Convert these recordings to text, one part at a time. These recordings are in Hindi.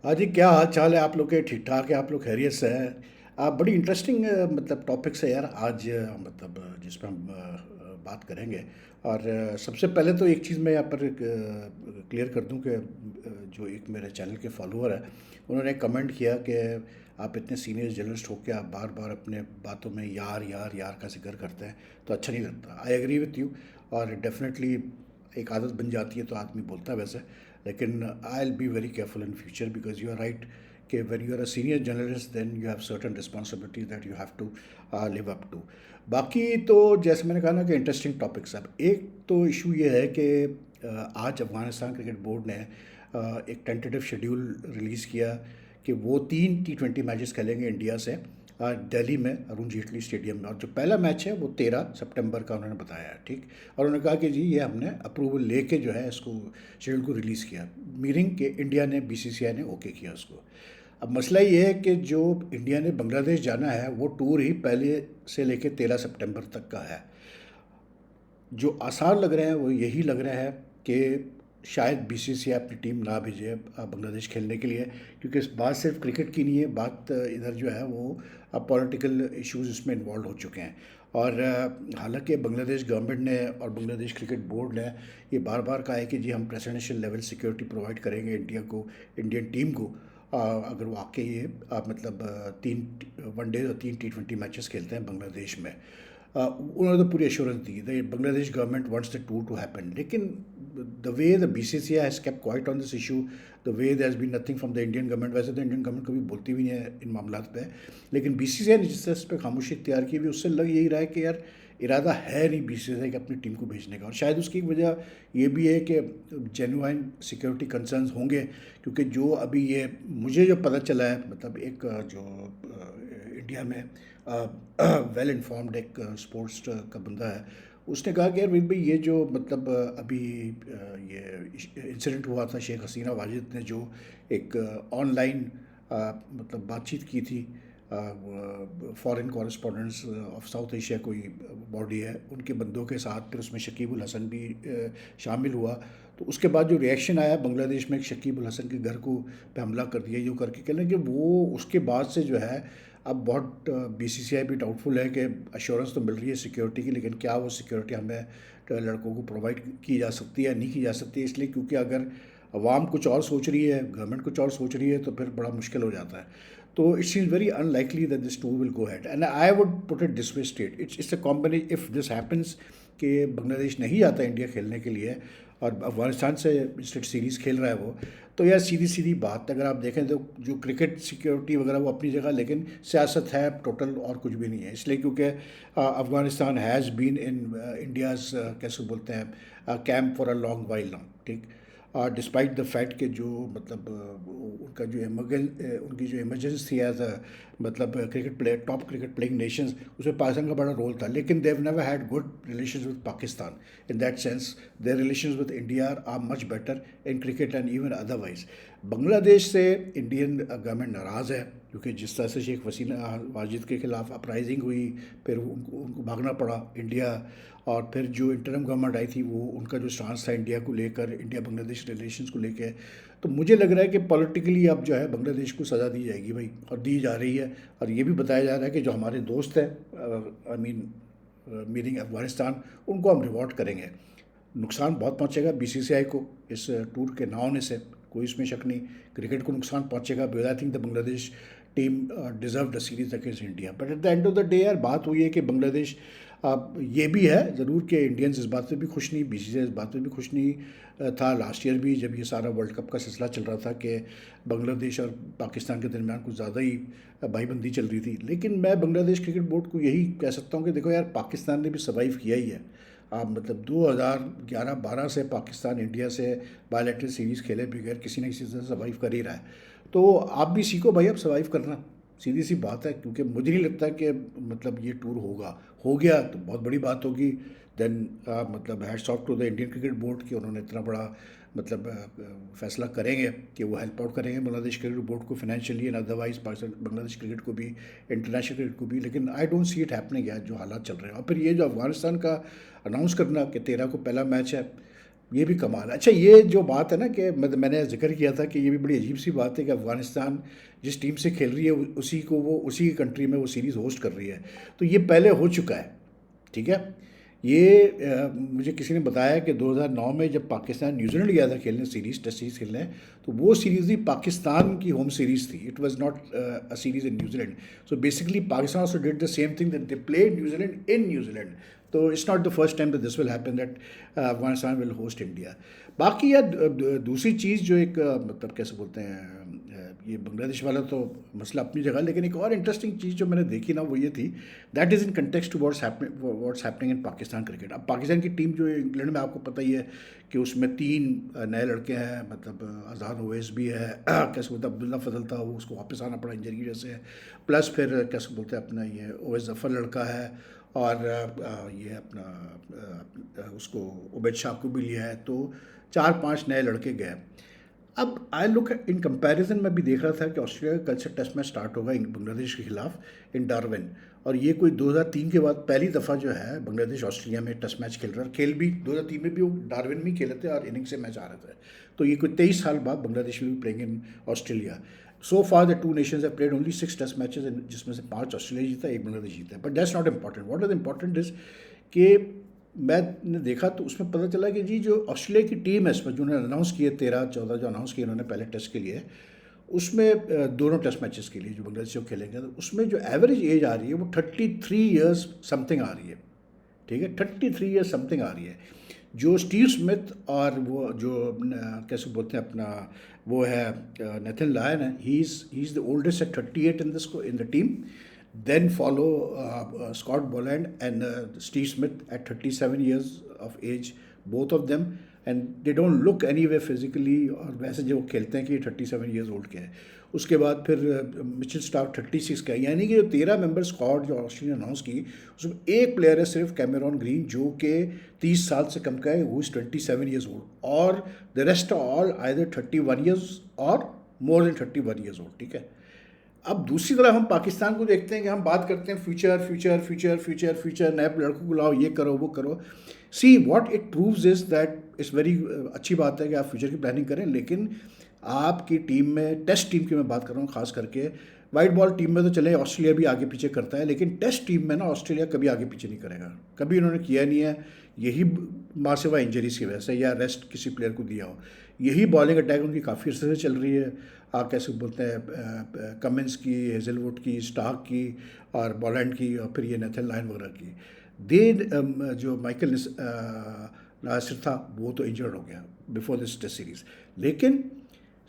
हाँ जी, क्या हाल चाल है आप लोग के? ठीक ठाक है? आप लोग खैरियत से हैं? बड़ी इंटरेस्टिंग मतलब टॉपिक्स है यार आज, मतलब जिस पर हम बात करेंगे। और सबसे पहले तो एक चीज़ मैं यहाँ पर क्लियर कर दूं कि जो एक मेरे चैनल के फॉलोअर है, उन्होंने कमेंट किया कि आप इतने सीनियर जर्नलिस्ट हो के आप बार बार अपने बातों में यार यार यार का जिक्र करते हैं, तो अच्छा नहीं लगता। I agree with you. और डेफिनेटली एक आदत बन जाती है तो आदमी बोलता है वैसे। लेकिन I will be very careful in future because you are right कि when you are a senior journalist then you have certain responsibility that you have to live up to. बाकी तो जैसे मैंने कहा ना कि इंटरेस्टिंग टॉपिक्स। अब एक तो इशू ये है कि आज अफगानिस्तान क्रिकेट बोर्ड ने एक टेंटेटिव शेड्यूल रिलीज़ किया कि वो 3 T20 मैचेस खेलेंगे इंडिया से दिल्ली में अरुण जेटली स्टेडियम में। और जो पहला मैच है वो 13 सितंबर का उन्होंने बताया है, ठीक। और उन्होंने कहा कि जी ये हमने अप्रूवल लेके जो है इसको शेड्यूल को रिलीज़ किया, मीनिंग कि इंडिया ने बीसीसीआई ने ओके किया उसको। अब मसला ये है कि जो इंडिया ने बांग्लादेश जाना है वो टूर ही पहले से लेके 13 सितंबर तक का है। जो आसार लग रहे हैं वो यही लग रहा है कि शायद बीसीसीआई अपनी टीम ना भेजे बांग्लादेश खेलने के लिए, क्योंकि इस बात सिर्फ क्रिकेट की नहीं है, बात इधर जो है वो पॉलिटिकल इश्यूज इसमें इन्वॉल्व हो चुके हैं। और हालांकि बांग्लादेश गवर्नमेंट ने और बांग्लादेश क्रिकेट बोर्ड ने ये बार बार कहा है कि जी हम प्रेसिडेंशियल लेवल सिक्योरिटी प्रोवाइड करेंगे इंडिया को, इंडियन टीम को, अगर वो आके ये मतलब 3 1 डे और 3 T20 मैचेस खेलते हैं बांग्लादेश में। उन्होंने तो पूरी एश्योरेंस दी the Bangladesh government wants the tour to happen. लेकिन the way the BCCI has kept quiet on this issue, the way there has been nothing from the Indian government. वैसे तो इंडियन गवर्नमेंट कभी बोलती भी नहीं है इन मामला पे, लेकिन बीसीसीआई ने जिस तरह इस पर खामोशी इख्तियार की हुई, उससे लग यही रहा है कि यार इरादा है नहीं बीसीसीआई के अपनी टीम को भेजने का। और शायद उसकी एक वजह ये भी है कि जेन्युइन सिक्योरिटी कंसर्न्स होंगे, क्योंकि जो अभी ये मुझे जो पता चला है, मतलब एक जो इंडिया में वेल इन्फॉर्म्ड एक स्पोर्ट्स का बंदा है, उसने कहा कि यार विल भाई ये जो मतलब अभी ये इंसिडेंट हुआ था, शेख हसीना वाजिद ने जो एक ऑनलाइन मतलब बातचीत की थी, foreign correspondents of south Asia कोई बॉडी है उनके बंदों के साथ, फिर उसमें शकीबुल हसन भी शामिल हुआ। तो उसके बाद जो रिएक्शन आया बांग्लादेश में, शकीबुल हसन के घर को पे हमला कर दिया जो करके, कह लें कि वो उसके बाद से जो है अब बहुत बीसीसीआई भी डाउटफुल है कि अश्योरेंस तो मिल रही है सिक्योरिटी की, लेकिन क्या वो सिक्योरिटी हमें लड़कों को प्रोवाइड की जा सकती है नहीं की जा सकती है। इसलिए क्योंकि अगर अवाम कुछ और सोच रही है, गवर्नमेंट कुछ और सोच रही है, तो फिर बड़ा मुश्किल हो जाता है। तो it seems very unlikely that this tour will go had, and I would put it this way state it's a combination if this happens कि बांग्लादेश नहीं आता इंडिया खेलने के लिए और अफगानिस्तान से स्टेट सीरीज़ खेल रहा है वो, तो यार सीधी सीधी बात अगर आप देखें तो जो क्रिकेट सिक्योरिटी वगैरह वो अपनी जगह, लेकिन सियासत है टोटल और कुछ भी नहीं है। इसलिए क्योंकि Afghanistan has been in India's कैसे बोलते हैं camp for a long while now, ठीक। डिस्पाइट द फैक्ट कि जो मतलब उनका जो उनकी जो इमरजेंस थी एज अ मतलब cricket player, top cricket playing nations, उसमें पाकिस्तान का बड़ा रोल था, लेकिन they never had good relations with Pakistan in that sense. Their relations with India are much better in cricket and even otherwise. Bangladesh से इंडियन गवर्नमेंट नाराज़ है क्योंकि जिस तरह से शेख हसीना वाजिद के खिलाफ अपराइजिंग हुई, फिर उनको भागना पड़ा इंडिया, और फिर जो इंटरम गवर्नमेंट आई थी वो उनका जो स्टांस था इंडिया को लेकर, इंडिया बांग्लादेश रिलेशंस को लेकर, तो मुझे लग रहा है कि पॉलिटिकली अब जो है बांग्लादेश को सज़ा दी जाएगी भाई, और दी जा रही है। और ये भी बताया जा रहा है कि जो हमारे दोस्त हैं, आई मीन मीनिंग अफगानिस्तान, उनको हम रिवॉर्ड करेंगे। नुकसान बहुत पहुंचेगा बीसीसीआई को इस टूर के ना होने से, कोई इसमें शक नहीं। क्रिकेट को नुकसान पहुंचेगा, because I think the Bangladesh team deserve the series against India. But at the end of the day यार बात हुई है कि बांग्लादेश, अब ये भी है ज़रूर कि इंडियंस इस बात पे भी खुश नहीं, बीसीसीआई इस बात पे भी खुश नहीं था लास्ट ईयर भी, जब ये सारा वर्ल्ड कप का सिलसिला चल रहा था कि बांग्लादेश और पाकिस्तान के दरमियान कुछ ज़्यादा ही भाईबंदी चल रही थी। लेकिन मैं बांग्लादेश क्रिकेट बोर्ड को यही कह सकता हूँ कि देखो यार, पाकिस्तान ने भी सर्वाइव किया ही है। आप मतलब 2011-12 से पाकिस्तान इंडिया से बायलैटरल सीरीज़ खेले बगैर किसी न किसी तरह सर्वाइव कर ही रहा है। तो आप भी सीखो भाई अब सर्वाइव करना, सीधी सी बात है। क्योंकि मुझे नहीं लगता कि मतलब ये टूर होगा, हो गया तो बहुत बड़ी बात होगी। देन मतलब hats off to the Indian cricket board कि उन्होंने इतना बड़ा मतलब फैसला करेंगे कि वो हेल्प आउट करेंगे बांग्लादेश क्रिकेट बोर्ड को financially and otherwise, Bangladesh cricket को भी, इंटरनेशनल क्रिकेट को भी। लेकिन I don't see it happening यार, जो हालात चल रहे हैं। और फिर ये जो अफगानिस्तान का अनाउंस करना कि 13 को पहला मैच है, ये भी कमाल है। अच्छा, ये जो बात है ना कि मैंने जिक्र किया था कि ये भी बड़ी अजीब सी बात है कि अफ़गानिस्तान जिस टीम से खेल रही है उसी को वो उसी कंट्री में वो सीरीज़ होस्ट कर रही है। तो ये पहले हो चुका है, ठीक है। ये मुझे किसी ने बताया कि 2009 में जब पाकिस्तान न्यूजीलैंड गया था खेलने सीरीज़, टेस्ट सीरीज़ खेलने, तो वो सीरीज़ ही पाकिस्तान की होम सीरीज़ थी। It was not a series in New Zealand. So basically Pakistan also did the same thing that they played New Zealand in New Zealand. तो it's not the first time that this will happen that Afghanistan will host India. बाकी यार दूसरी चीज़ जो एक मतलब कैसे बोलते हैं, ये बांग्लादेश वाला तो मसला अपनी जगह, लेकिन एक और इंटरेस्टिंग चीज़ जो मैंने देखी ना वो ये थी, that is in context to what's happening in Pakistan cricket. अब पाकिस्तान की टीम जो इंग्लैंड में आपको पता ही है कि उसमें 3 नए लड़के हैं, मतलब आज़ाद ओवैस भी है, कैसे बोलते हैं अब्दुल्ला फजल था, वो उसको वापस आना पड़ा इंजरी की वजह से, प्लस फिर कैसे बोलते हैं अपना ये ओवैस जफ़र लड़का है, और ये अपना उसको उबैद शाह को भी लिया है। तो 4-5 नए लड़के गए। अब आई लुक इन कंपैरिजन में भी देख रहा था कि ऑस्ट्रेलिया का कल से टेस्ट मैच स्टार्ट होगा बांग्लादेश के खिलाफ इन डार्विन, और ये कोई 2003 के बाद पहली दफ़ा जो है बांग्लादेश ऑस्ट्रेलिया में टेस्ट मैच खेल रहा है। खेल भी 2003 में भी वो डार्विन में खेले थे और इनिंग से मैच आ रहे थे। तो ये कोई 23 साल बाद Bangladesh will be playing in Australia. So far the two nations have played only 6 test matches, जिसमें से 5 ऑस्ट्रेलिया जीता, 1 बांग्लादेश जीता है। But that's not important. What is important is कि मैंने देखा तो उसमें पता चला कि जी जो ऑस्ट्रेलिया की टीम है इसमें जो उन्होंने अनाउंस किए 13-14 जो अनाउंस किए उन्होंने पहले टेस्ट के लिए, उसमें दोनों टेस्ट मैचेस के लिए जो बांग्लादेश को खेलेंगे, तो उसमें जो एवरेज एज आ रही है वो 33 ईयर्स समथिंग आ रही है, ठीक है। 33 ईयर्स समथिंग आ रही है। जो स्टीव स्मिथ और वो जो कैसे बोलते हैं अपना वो है नेथन लायन है, he is the oldest at 38 in the team. Then follow Scott Boland and Steve Smith at 37 years of age, both of them, and they don't look anywhere physically और वैसे जो खेलते हैं कि 37 years old के हैं। उसके बाद फिर मिचेल स्टार्क 36 का है। यानी कि जो 13 मेंबर स्क्वाड जो ऑस्ट्रेलिया अनाउंस की, उसमें एक प्लेयर है सिर्फ कैमेरॉन ग्रीन जो कि 30 साल से कम का है, वो इज़ 27 years old, और the rest all either 31 years और मोर देन 31 years old, ठीक है। अब दूसरी तरफ हम पाकिस्तान को देखते हैं कि हम बात करते हैं future future future future future, नए लड़कों को लाओ, ये करो वो करो। See what it proves is that it's very अच्छी बात है कि आप फ्यूचर की प्लानिंग करें, लेकिन आपकी टीम में, टेस्ट टीम की मैं बात कर रहा हूँ खास करके, वाइट बॉल टीम में तो चले ऑस्ट्रेलिया भी आगे पीछे करता है, लेकिन टेस्ट टीम में ना ऑस्ट्रेलिया कभी आगे पीछे नहीं करेगा, कभी उन्होंने किया नहीं है। यही माँ सिवा इंजरीज की वजह से या रेस्ट किसी प्लेयर को दिया हो, यही बॉलिंग अटैक उनकी काफ़ी अर्से से चल रही है। आप कैसे बोलते हैं कमिंस की, हेजलवुड की, स्टार्क की और बॉलैंड की, और फिर ये नेथन लायन वगैरह की। दे जो माइकल नासिर था वो तो इंजर्ड हो गया बिफोर दिस टेस्ट सीरीज़, लेकिन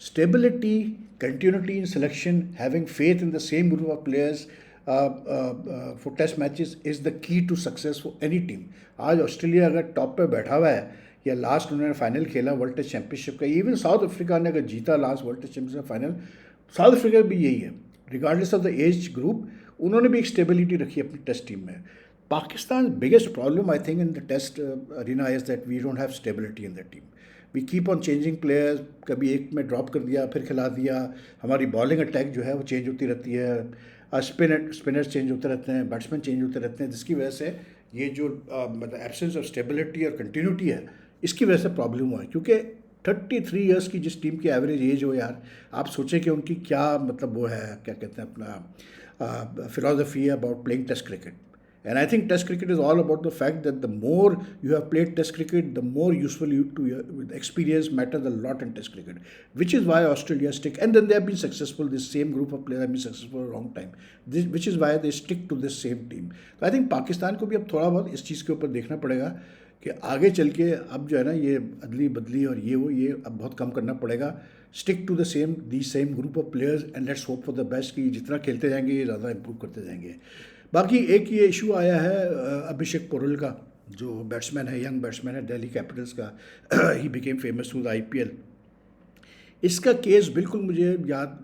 stability, continuity in selection, having faith in the same group of players for test matches is the key to success for any team. आज ऑस्ट्रेलिया अगर टॉप पे बैठा हुआ है, या लास्ट उन्होंने फाइनल खेला वर्ल्ड टेस्ट चैंपियनशिप का, इवन साउथ अफ्रीका ने अगर जीता last world test championship final, South Africa भी यही है, regardless of the age group, उन्होंने भी एक स्टेबिलिटी रखी अपनी टेस्ट टीम में। Pakistan biggest problem I think in the test arena is that we don't have stability in the team. We keep on changing players, कभी एक में ड्रॉप कर दिया फिर खिला दिया। हमारी बॉलिंग अटैक जो है वो चेंज होती रहती है, स्पिनर्स चेंज होते रहते हैं, बैट्समैन चेंज होते रहते हैं, जिसकी वजह से ये जो मतलब एब्सेंस ऑफ स्टेबिलिटी और कंटिन्यूटी है, इसकी वजह से प्रॉब्लम हुआ है। क्योंकि 33 ईयर्स की जिस टीम की एवरेज एज हो यार, आप सोचें कि उनकी क्या मतलब वो है, क्या कहते हैं अपना फिलॉसफी है about playing test cricket. And I think Test cricket is all about the fact that the more you have played Test cricket, the more useful you to your experience matters a lot in Test cricket, which is why Australia stick. And then they have been successful. This same group of players have been successful for a long time, which is why they stick to this same team. So I think Pakistan को भी अब थोड़ा बहुत इस चीज़ के ऊपर देखना पड़ेगा कि आगे चल के अब जो है ना ये अदली बदली और ये अब बहुत कम करना पड़ेगा। Stick to the same group of players and let's hope for the best कि जितना खेलते जाएंगे ये ज़्यादा इंप्रूव करते जाएंगे। बाकी एक ये इशू आया है अभिषेक पोरल का, जो बैट्समैन है, यंग बैट्समैन है दिल्ली कैपिटल्स का, he became famous through the IPL. इसका केस बिल्कुल मुझे याद,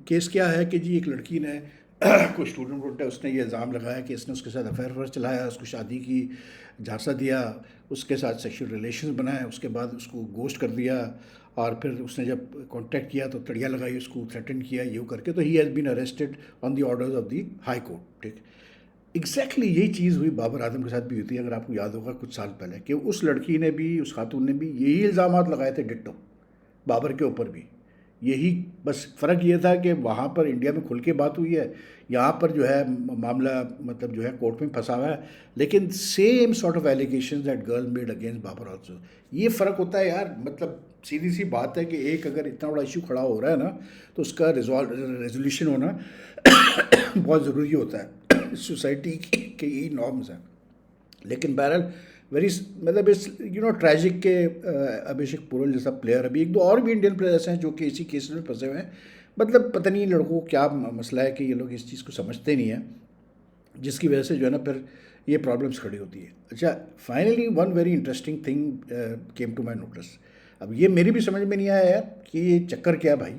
केस क्या है कि जी एक लड़की ने कोई स्टूडेंट उठा, उसने ये इल्ज़ाम लगाया कि इसने उसके साथ अफेयर चलाया, उसको शादी की झांसा दिया, उसके साथ सेक्सुअल रिलेशंस बनाए, उसके बाद उसको गोस्ट कर दिया, और फिर उसने जब कांटेक्ट किया तो तड़िया लगाई, उसको थ्रेटन किया, यूँ करके। तो he has been arrested on the orders of the high court, ठीक। एग्जैक्टली यही चीज़ हुई बाबर आजम के साथ भी हुई थी, अगर आपको याद होगा कुछ साल पहले, कि उस लड़की ने भी, उस खातून ने भी यही इल्ज़ामात लगाए थे डिट्टो बाबर के ऊपर भी। यही बस फ़र्क ये था कि वहाँ पर इंडिया में खुल के बात हुई है, यहाँ पर जो है मामला मतलब जो है कोर्ट में फंसा हुआ है, लेकिन same sort of allegation that girl made against Babar also. ये फ़र्क होता है यार, मतलब सीधी सी बात है कि एक अगर इतना बड़ा इशू खड़ा हो रहा है ना, तो उसका रेजोल्यूशन होना बहुत ज़रूरी होता है सोसाइटी के यही नॉर्म्स हैं। लेकिन बहरहाल वेरी मतलब इस ट्रैजिक के अभिषेक पुरोल जैसा प्लेयर, अभी एक दो और भी इंडियन प्लेयर्स हैं जो कि इसी केस में फंसे हुए हैं। मतलब पता नहीं इन लड़कों को क्या मसला है कि ये लोग इस चीज़ को समझते नहीं हैं, जिसकी वजह से जो है ना फिर ये प्रॉब्लम्स खड़ी होती है। अच्छा, finally one very interesting thing came to my notice. अब ये मेरी भी समझ में नहीं आया यार कि ये चक्कर क्या है भाई।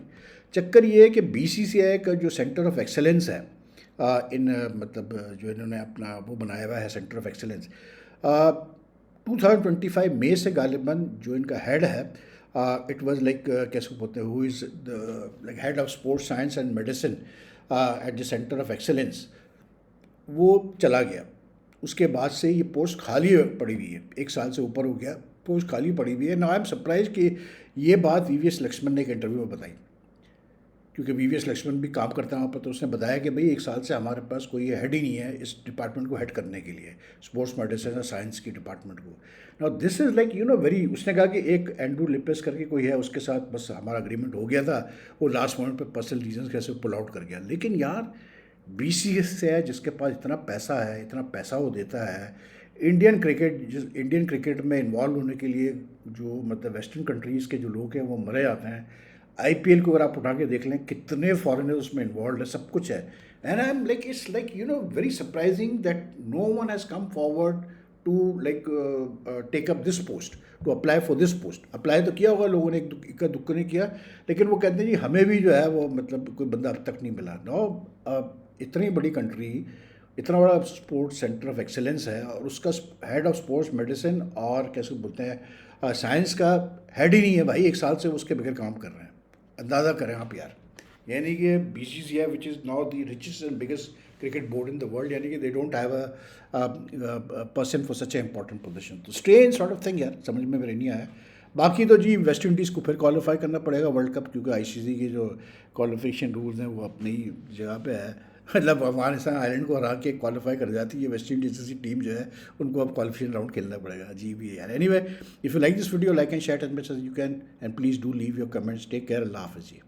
चक्कर ये है कि बीसीसीआई का जो सेंटर ऑफ एक्सेलेंस है इन मतलब जो इन्होंने अपना वो बनाया हुआ है सेंटर ऑफ एक्सेलेंस, 2025 मई से गालिबन जो इनका हेड है, इट वाज लाइक कैसे बोलते हैं, who is the like head of sports science and medicine at the centre of excellence, वो चला गया। उसके बाद से ये पोस्ट खाली पड़ी हुई है, एक साल से ऊपर हो गया, पोस्ट खाली पड़ी हुई है। नाउ आई एम सरप्राइज कि ये बात वीवीएस लक्ष्मण ने एक इंटरव्यू में बताई, क्योंकि वीवीएस लक्ष्मण भी काम करता है वहाँ पर, तो उसने बताया कि भाई एक साल से हमारे पास कोई हेड ही नहीं है इस डिपार्टमेंट को हेड करने के लिए, स्पोर्ट्स मेडिसिन और साइंस की डिपार्टमेंट को। Now this is like very, उसने कहा कि एक एंड्रू लिपेस करके कोई है, उसके साथ बस हमारा अग्रीमेंट हो गया था, वो लास्ट मोमेंट पर पर्सनल रीजन कैसे पुल आउट कर गया। लेकिन यार बीसीएस से है जिसके पास इतना पैसा है, इतना पैसा वो देता है इंडियन क्रिकेट में इन्वॉल्व होने के लिए, जो मतलब वेस्टर्न कंट्रीज़ के जो लोग हैं वो मरे जाते हैं। आईपीएल को अगर आप उठा के देख लें कितने फॉरेनर्स उसमें इन्वॉल्व है, सब कुछ है। And I am like it's like very surprising that no one has come forward to like take up this post, to apply for this post. Apply तो किया होगा लोगों ने, एक इक्का दुक्का नहीं किया, लेकिन वो कहते हैं जी हमें भी जो है वो मतलब कोई बंदा अब तक नहीं मिला। नो, इतनी बड़ी कंट्री, इतना बड़ा स्पोर्ट्स सेंटर ऑफ एक्सेलेंस है, और उसका हेड ऑफ स्पोर्ट्स मेडिसिन और कैसे बोलते हैं साइंस का हेड ही नहीं है भाई, एक साल से उसके बगैर काम कर रहे हैं। अंदाज़ा करें आप यार, यानी कि BCCI which is now the richest and biggest cricket board in the world, यानी कि they don't have a person for such A important position. तो स्ट्रेंज सॉर्ट ऑफ थिंग यार, समझ में मेरे नहीं आया। बाकी तो जी वेस्ट इंडीज़ को फिर क्वालिफाई करना पड़ेगा वर्ल्ड कप, क्योंकि आईसीसी के जो क्वालिफिकेशन रूल्स हैं वो अपनी जगह पे है। मतलब अफगानिस्तान आइलैंड को हरा के क्वालिफाई कर जाती है वेस्ट इंडीज जैसी टीम जो है, उनको अब क्वालिफिकेशन राउंड खेलना पड़ेगा। जी भी है यार। Anyway, if you like this video, like and share as much as you can, and please do leave your comments. Take care, अल्लाह हाफ़िज़ जी।